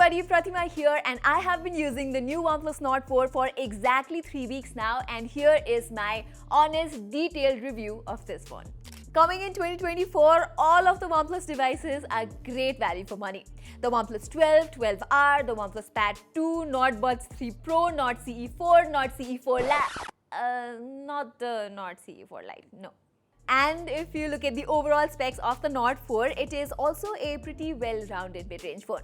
everybody, Pratima here, and I have been using the new OnePlus Nord 4 for exactly 3 weeks now, and here is my honest, detailed review of this phone. Coming in 2024, all of the OnePlus devices are great value for money. The OnePlus 12, 12R, the OnePlus Pad 2, Nord Buds 3 Pro, Nord CE4, Nord CE4 Lite. Not the Nord CE4 Lite, no. And if you look at the overall specs of the Nord 4, it is also a pretty well-rounded mid-range phone.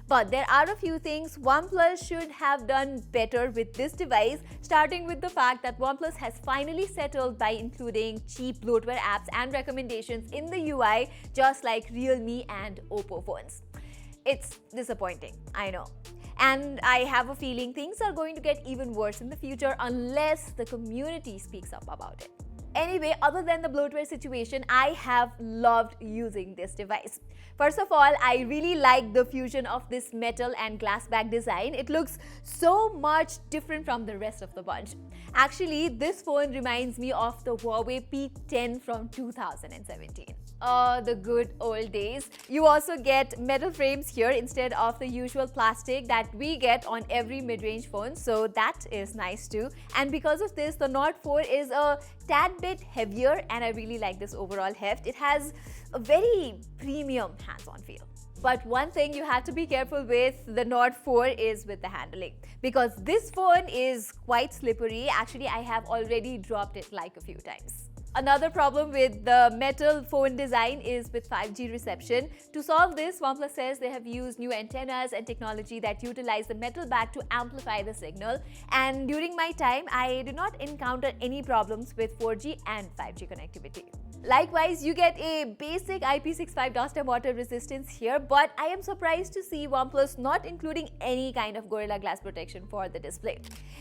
But there are a few things OnePlus should have done better with this device, starting with the fact that OnePlus has finally settled by including cheap bloatware apps and recommendations in the UI, just like Realme and Oppo phones. It's disappointing, I know. And I have a feeling things are going to get even worse in the future unless the community speaks up about it. Anyway, other than the bloatware situation, I have loved using this device. First of all, I really like the fusion of this metal and glass back design. It looks so much different from the rest of the bunch. Actually, this phone reminds me of the Huawei P10 from 2017. Oh, the good old days. You also get metal frames here instead of the usual plastic that we get on every mid-range phone, so that is nice too. And because of this, the Nord 4 is a tad bit heavier, and I really like this overall heft. It has a very premium hands-on feel. But one thing you have to be careful with the Nord 4 is with the handling, because this phone is quite slippery. Actually, I have already dropped it like a few times. Another problem with the metal phone design is with 5G reception. To solve this, OnePlus says they have used new antennas and technology that utilize the metal back to amplify the signal. And during my time, I did not encounter any problems with 4G and 5G connectivity. Likewise, you get a basic IP65 dust and water resistance here, but I am surprised to see OnePlus not including any kind of Gorilla Glass protection for the display.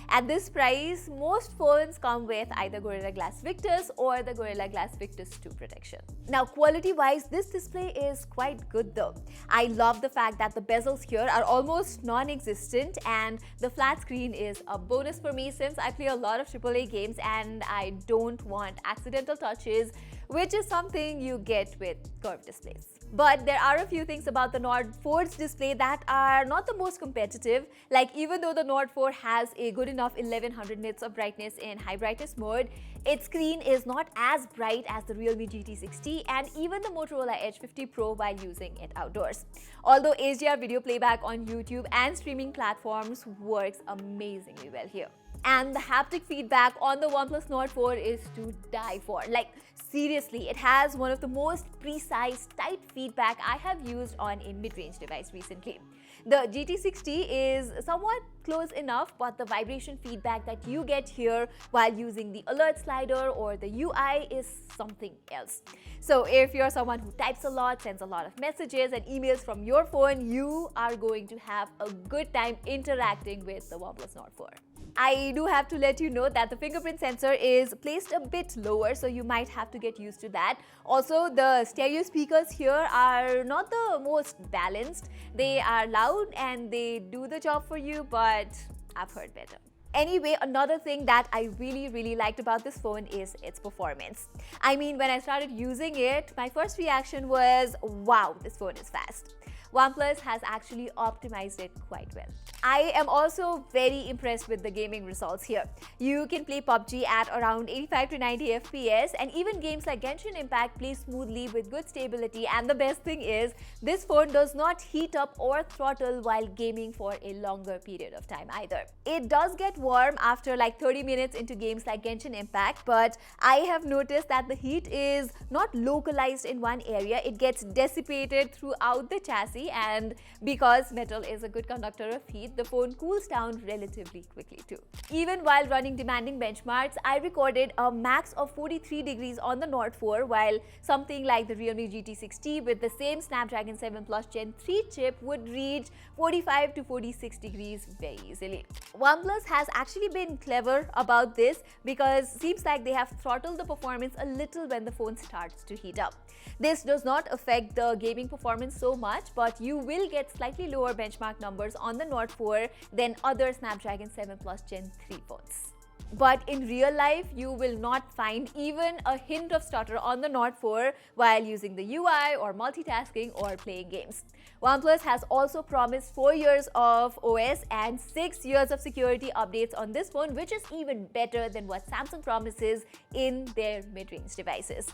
At this price, most phones come with either Gorilla Glass Victus or the Gorilla Glass Victus 2 protection. Now, quality-wise, this display is quite good though. I love the fact that the bezels here are almost non-existent, and the flat screen is a bonus for me since I play a lot of AAA games and I don't want accidental touches, which is something you get with curved displays. But there are a few things about the Nord 4's display that are not the most competitive. Like, even though the Nord 4 has a good enough 1100 nits of brightness in high brightness mode, its screen is not as bright as the Realme GT60 and even the Motorola Edge 50 Pro while using it outdoors. Although HDR video playback on YouTube and streaming platforms works amazingly well here. And the haptic feedback on the OnePlus Nord 4 is to die for. Like, seriously, it has one of the most precise, tight feedback I have used on a mid-range device recently. The GT60 is somewhat close enough, but the vibration feedback that you get here while using the alert slider or the UI is something else. So if you're someone who types a lot, sends a lot of messages and emails from your phone, you are going to have a good time interacting with the OnePlus Nord 4. I do have to let you know that the fingerprint sensor is placed a bit lower, so you might have to get used to that. Also, the stereo speakers here are not the most balanced. They are loud and they do the job for you, but I've heard better. Anyway, another thing that I really liked about this phone is its performance. I mean, when I started using it, my first reaction was, wow, this phone is fast. OnePlus has actually optimized it quite well. I am also very impressed with the gaming results here. You can play PUBG at around 85 to 90 FPS, and even games like Genshin Impact play smoothly with good stability, and the best thing is, this phone does not heat up or throttle while gaming for a longer period of time either. It does get warm after like 30 minutes into games like Genshin Impact, but I have noticed that the heat is not localized in one area. It gets dissipated throughout the chassis, and because metal is a good conductor of heat, the phone cools down relatively quickly too. Even while running demanding benchmarks, I recorded a max of 43 degrees on the Nord 4, while something like the Realme GT60 with the same Snapdragon 7 Plus Gen 3 chip would reach 45 to 46 degrees very easily. OnePlus has actually been clever about this because it seems like they have throttled the performance a little when the phone starts to heat up. This does not affect the gaming performance so much, but you will get slightly lower benchmark numbers on the Nord 4 than other Snapdragon 7 Plus Gen 3 phones. But in real life, you will not find even a hint of stutter on the Nord 4 while using the UI or multitasking or playing games. OnePlus has also promised 4 years of OS and 6 years of security updates on this phone, which is even better than what Samsung promises in their mid-range devices.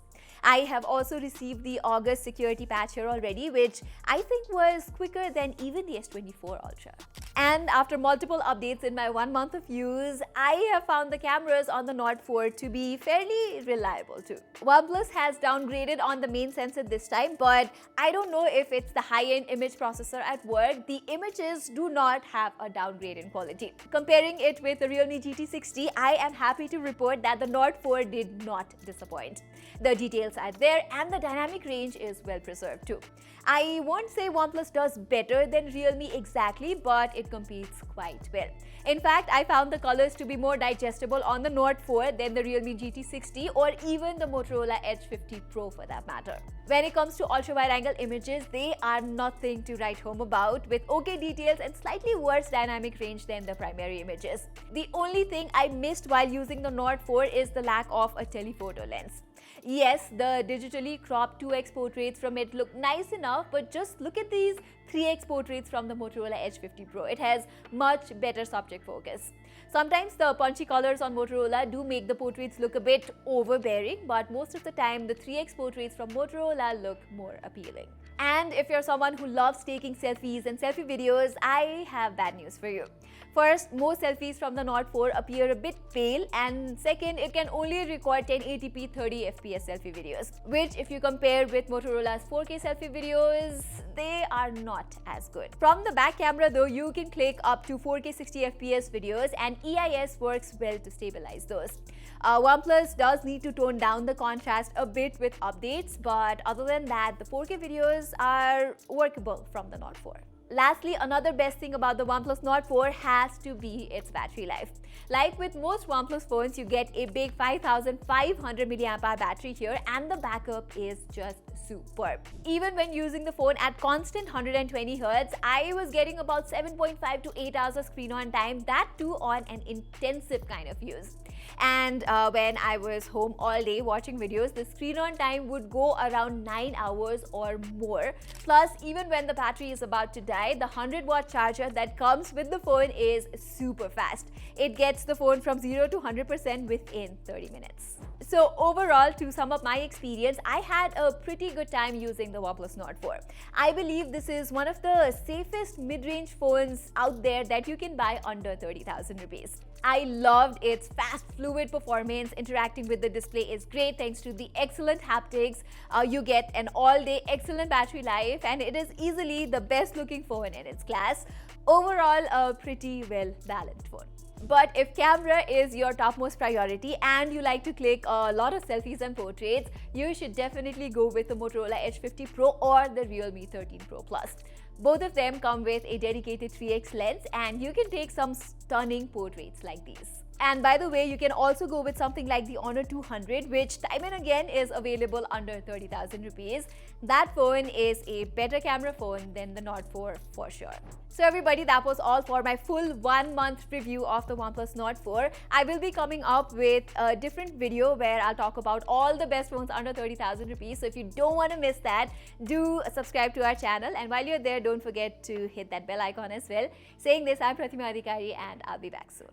I have also received the August security patch here already, which I think was quicker than even the S24 Ultra. And after multiple updates in my 1 month of use, I have found the cameras on the Nord 4 to be fairly reliable too. OnePlus has downgraded on the main sensor this time, but I don't know if it's the high-end image processor at work. The images do not have a downgrade in quality. Comparing it with the Realme GT60, I am happy to report that the Nord 4 did not disappoint. The details are there and the dynamic range is well preserved too. I won't say OnePlus does better than Realme exactly, but it competes quite well. In fact, I found the colors to be more digestible on the Nord 4 than the Realme GT60 or even the Motorola Edge 50 Pro for that matter. When it comes to ultra-wide-angle images, they are nothing to write home about, with okay details and slightly worse dynamic range than the primary images. The only thing I missed while using the Nord 4 is the lack of a telephoto lens. Yes, the digitally cropped 2x portraits from it look nice enough, but just look at these 3x portraits from the Motorola Edge 50 Pro. It has much better subject focus. Sometimes the punchy colors on Motorola do make the portraits look a bit overbearing, but most of the time the 3x portraits from Motorola look more appealing. And if you're someone who loves taking selfies and selfie videos, I have bad news for you. First, most selfies from the Nord 4 appear a bit pale, and second, it can only record 1080p 30fps selfie videos, which if you compare with Motorola's 4K selfie videos, they are not as good. From the back camera though, you can click up to 4K 60fps videos and EIS works well to stabilize those. OnePlus does need to tone down the contrast a bit with updates, but other than that, the 4K videos are workable from the Nord 4. Lastly, another best thing about the OnePlus Nord 4 has to be its battery life. Like with most OnePlus phones, you get a big 5500 mAh battery here and the backup is just superb. Even when using the phone at constant 120Hz, I was getting about 7.5 to 8 hours of screen on time, that too on an intensive kind of use. And when I was home all day watching videos, the screen on time would go around 9 hours or more. Plus, even when the battery is about to die, the 100-watt charger that comes with the phone is super fast. It gets the phone from 0 to 100% within 30 minutes. So overall, to sum up my experience, I had a pretty good time using the OnePlus Nord 4. I believe this is one of the safest mid-range phones out there that you can buy under 30,000 rupees. I loved its fast, fluid performance. Interacting with the display is great thanks to the excellent haptics. You get an all-day excellent battery life, and it is easily the best-looking phone in its class. Overall, a pretty well-balanced phone. But if camera is your topmost priority and you like to click a lot of selfies and portraits, you should definitely go with the Motorola Edge 50 Pro or the Realme 13 Pro Plus. Both of them come with a dedicated 3x lens and you can take some stunning portraits like these. And by the way, you can also go with something like the Honor 200, which time and again is available under 30,000 rupees. That phone is a better camera phone than the Nord 4 for sure. So everybody, that was all for my full 1 month review of the OnePlus Nord 4. I will be coming up with a different video where I'll talk about all the best phones under 30,000 rupees. So if you don't want to miss that, do subscribe to our channel. And while you're there, don't forget to hit that bell icon as well. Saying this, I'm Pratima and I'll be back soon.